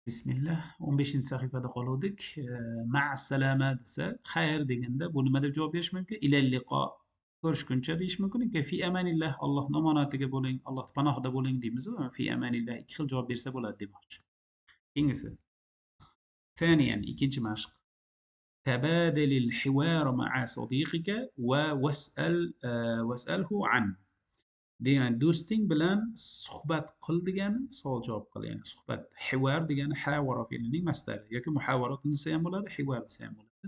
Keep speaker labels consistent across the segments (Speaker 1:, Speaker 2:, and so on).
Speaker 1: Bismillah, 15 sahifada qoluvdik. Ma'a salama desa, xayr deganda bu nima deb javob berish mumkin? Ilal liqo. Ko'rishguncha deyish mumkin yoki fi amanillah, Allohning omonatiga bo'ling, Alloh panohida bo'ling deymizmi? Fi amanillah ikki xil javob bersa bo'ladi demoqchi. Keyingisi. ثانيا ikkinchi mashq. تبادل الحوار مع صديقك واسأله عنه. Degan do'sting bilan suhbat qil degani savol javob qil, ya'ni suhbat. Hivar degani havara fe'lining masdari yoki muhavarat desa ham bo'ladi, hivar desa ham bo'ladi.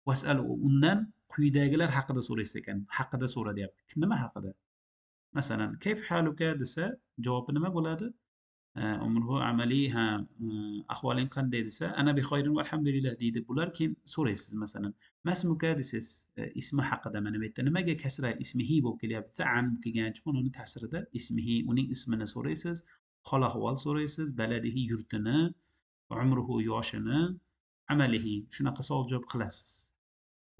Speaker 1: Vasalu undan quyidagilar haqida so'raysiz ekan. Haqida so'ra deyapti. Nima haqida? Masalan, kayf haluka desa javobi nima bo'ladi? Umruhu amaliy ha ahvoling qanday desa ana bi xoyrin valhamdulillah deydi. Bular keyin so'raysiz masalan. Masmuka desiz ismi haqida mana bu yerda nimaga kasra ismihi bo'lib kelyapti desa an kelgancha uni ta'sirida ismihi uning ismini so'raysiz. Hol ahvol so'raysiz, baladihi yurtini, umruhu yoshini, amalihi shunaqa savol javob qilasiz.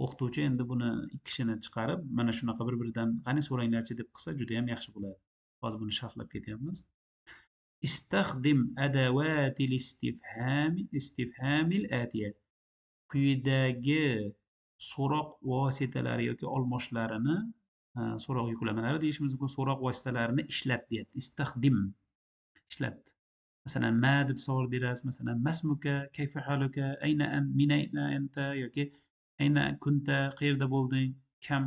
Speaker 1: O'qituvchi endi buni ikki kishini chiqarib mana shunaqa bir-biridan qani so'ranglarchi deb qilsa juda ham yaxshi bo'ladi. Hozir buni sharhlab ketyapmiz. استخدم أدوات الاستفهام الآتية. Quyidagi so'roq vositalari yoki olmoshlarini, so'roq yuklamalari deyishimiz mumkin, so'roq vositalarini ishlat deyapti. Istaxdim ishlat. Masalan, ma deb savol berasiz. Masalan, masmuka, kayfa haluka, ayna min ayna anta yoki ayna kunta, qayerda bo'lding, kam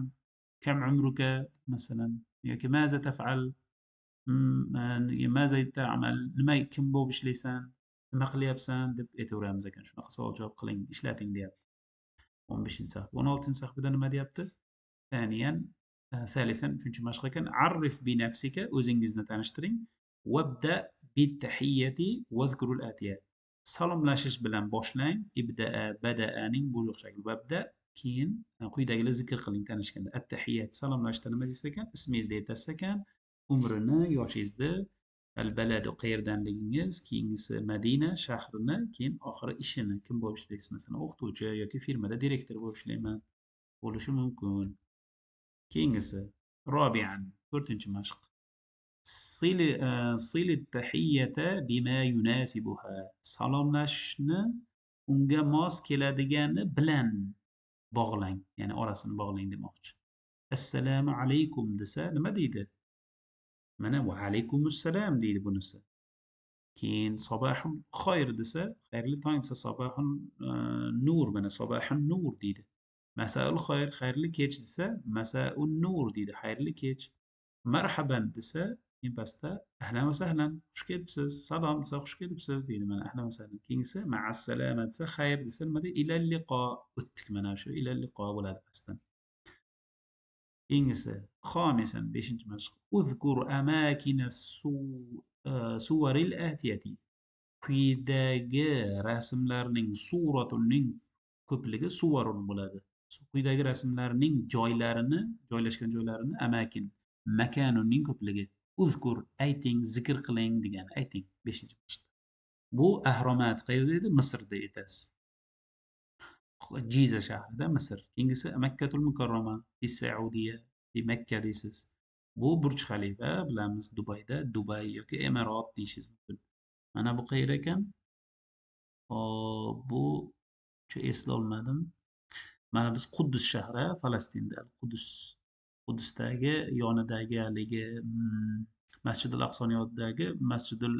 Speaker 1: umruka masalan yoki maza taf'al maza ta'mal, nima kim bo'lib ishlaysan, nima qilyapsan deb aytaveramiz ekan. Shunaqa savol javob qiling, ishlating deyapti. 15 sahifada. 16 sahifada nima deyapti? Thaniyan, thalisan, 3-mashq ekan. Arif bi nafsika, o'zingizni tanishtiring. Wabda bit tahiyyati wazkurul atiya. Salomlashish bilan boshlang. Ibdaa, badaaning bo'liq shakli. Wabda keyin quyidagilar zikr qiling tanishganda. At-tahiyyat salomlashda nima deysiz ekan? Ismingizni aytasiz ekan, umrini, yoshingizni, al-baladu qayerdanligingiz, keyingisi Madina shahrini, keyin oxiri ishini, kim bo'lib ishlaysiz? Masalan, o'qituvchi yoki firmada direktor bo'lib ishlayman bo'lishi mumkin. Keyingisi robian 4-mashq. Sili tahiyyata bima yunasibuha. Salomlashni unga mos keladigani bilan bog'lang, ya'ni orasini bog'lang demoqchi. Assalomu alaykum desa nima deydi? Mana va alaykumussalom deydi bunisi. Keyin sobahun xoyr desa, xayrli tong desa sobahun nur, mana sobahun nur deydi. Masaul xoyr, xayrli kech desa masaun nur deydi, xayrli kech. Marhaban desa, keyin pastda ahlan va sahlan, xush kelibsiz. Salom desa xush kelibsiz deydi, mana ahlan va sahlan. Keyingisi ma'assalama desa xayr desa nima deydi? Ilal liqo. O'tdik mana shu ilal liqo bo'ladi pastdan. Keyingisi xomisan 5-mashq. Uzkur amakina suvaril atiyati. Quyidagi rasmlarning suratuning ko'pligi suvarun bo'ladi. Quyidagi rasmlarning joylarini, joylashgan joylarini amakin, makanunning ko'pligi. Uzkur ayting, zikr qiling degani ayting 5-mashqda. Bu ahromat qayerda edi? Misrda aytasiz. Jiza shahrida, Misr. Keyingisi Makkatul Mukarrama fi Saudiya, fi Makka deysiz. Bu Burj Khalifa bilamiz Dubayda, Dubay yoki Emirat deyishingiz mumkin. Mana bu qayerda ekan? Bu eslolmadim. Mana biz Quddus shahri, Falastinda. Quddusdagi yonidagi haligi Masjidul Aqsoning yonidagi Masjidul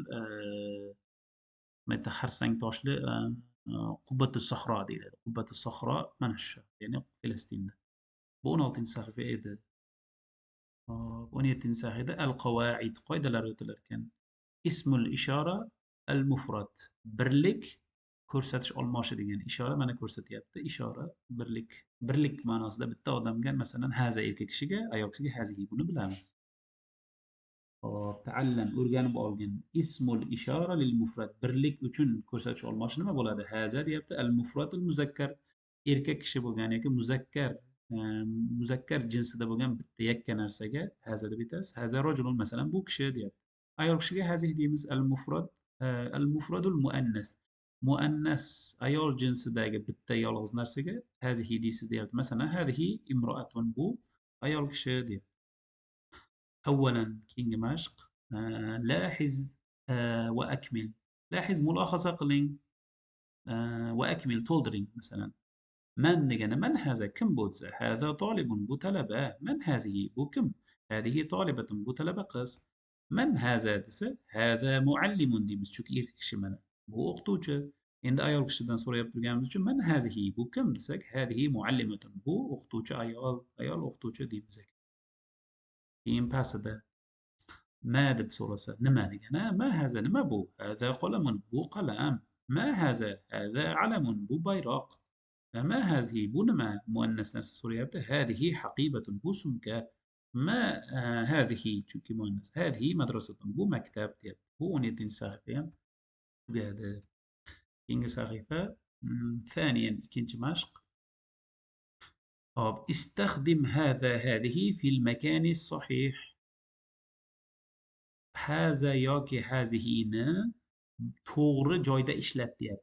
Speaker 1: bitta xarsang toshli Qubbatus Sahro deyiladi. Qubbatus Sahro mana shu, ya'ni Falastinda. Bu 16-sahifa edi. 17-sahifada al-qawaid qoidalar o'tilar ekan. Ismul ishora al-mufrad. Birlik ko'rsatish olmoshi degan ishora mana ko'rsatyapti. Ishora birlik. Birlik ma'nosida bitta odamga masalan haza erkak kishiga, ayol kishiga hazihi buni bilamiz. Ta'allam o'rganib olgin. Ismul ishora lil mufrad. Birlik uchun ko'rsatish olmoshi nima bo'ladi? Haza deyapti. Al mufradul muzakkar. Erkak kishi bo'lgan yoki muzakkar jinsida bo'lgan bitta yakka narsaga haza deb aytasiz. Haza rojulun masalan bu kishi deyapti. Ayol kishiga hazih deymiz. Al mufradul muannas. Muannas ayol jinsidagi bitta yolg'iz narsaga hazihi deysiz deyapti. Masalan, hadihi imroatun bu ayol kishi deyapti. أولا كينج مشق لاحظ وأكمل. لاحظ ملاحظة قلين. وأكمل تولدرين مثلا. من ديجانا من هذا كم بوتز هذا طالب بو طلبة من هذه بو كم هذه طالبة بو طلبة قس من هذا دس هذا معلم دي مسشوك إيركشمنا بو أختوش عند أيال كشدان سوريا برنامج من هذه بو كم دسك هذه معلمة بو أختوش أيال أختوش دي مسك كيم باسدا ما دب سورسا نما ديجانا ما هذا نما بو هذا قلم بو قلم ما هذا هذا علم بو بيراق ما هذه بنما مؤنث نفس سوريا هذه حقيبة بوسمك ما هذه تشوكي مؤنث هذه مدرسة بو مكتب تيب بو نيتين ساقيا قاعد إنج ساقيفة ثانيا كنت مشق استخدم هذه في المكان الصحيح هذا ياكي هذه نا تور جايدة إشلات ديت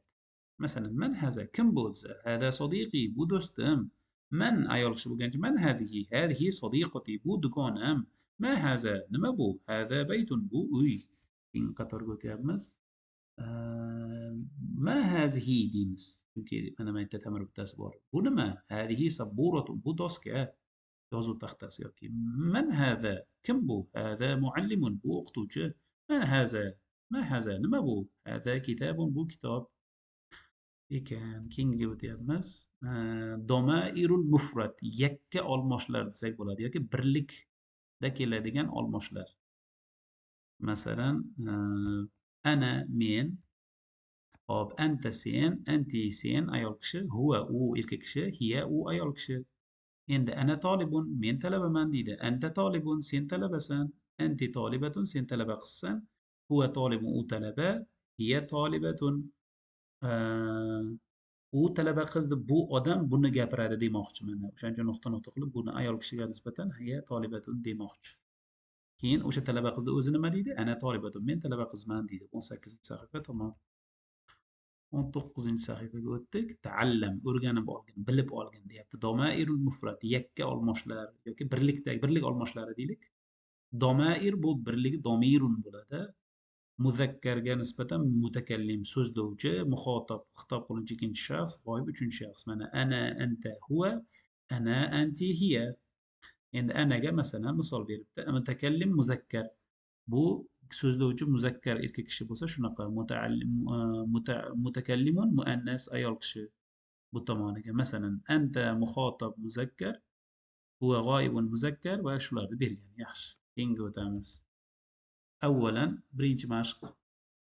Speaker 1: مثلا من هذا كم بوز هذا صديقي بو دوستم من أيالش بوغانج من هذه صديقتي بو دكانم ما هذا نما بو هذا بيت بو أوي إن قطر قلت ما هذه ديمس يمكن أنا ما تتمر بالتسبور بنما هذه سبورة بو دوسكا يوزو تختاس يوكي من هذا كم بو هذا معلم بو أختوش من هذا ما هذا نما بو هذا كتاب بو كتاب كان كينج öteyapmiz. Domairul mufrat yakka olmoshlar desak bo'ladi yoki birlikda keladigan olmoshlar. Masalan, ana men, hop anta sen, anti sen ayol kishi, huwa u erkak kishi, hiya u ayol kishi. Endi ana tolibun men talabaman deydi. Anta tolibun sen talabasan. Anti tolibatun sen talaba qizsan. Huwa tolibun u talaba. Hiya tolibatun. U talaba qiz deb bu odam buni gapiradi demoqchiman. O'shaning uchun nuqta qilib buni ayol kishiga nisbatan hiya tolibatun demoqchi. Keyin o'sha talaba qizni o'zi nima deydi? Ana tolibatun men talaba qizman deydi. 18-sahifa tamom. 19-sahifaga o'tdik. Ta'allam o'rganib olgin, bilib olgin deyapti. Domairul mufrad yakka olmoshlar yoki birlik olmoshlari deylik. Domair bu birligi domirun bo'ladi. Muzakkarga nisbatan mutakallim so'zlovchi, muxotab xitob qiluvchi ikkinchi shaxs, g'oyib uchinchi shaxs. Mana ana, anta, huwa, ana, anti, hiya. Endi anaga masalan misol beribdi. Mutakallim muzakkar. Bu so'zlovchi muzakkar erkak kishi bo'lsa shunaqa. Mutakallimun muannas ayol kishi bu tomoniga. Masalan, anta muxotab muzakkar, huwa g'oyibun muzakkar va shularni bergan. Yaxshi. Keyinga o'tamiz. Avvalan, birinchi mashq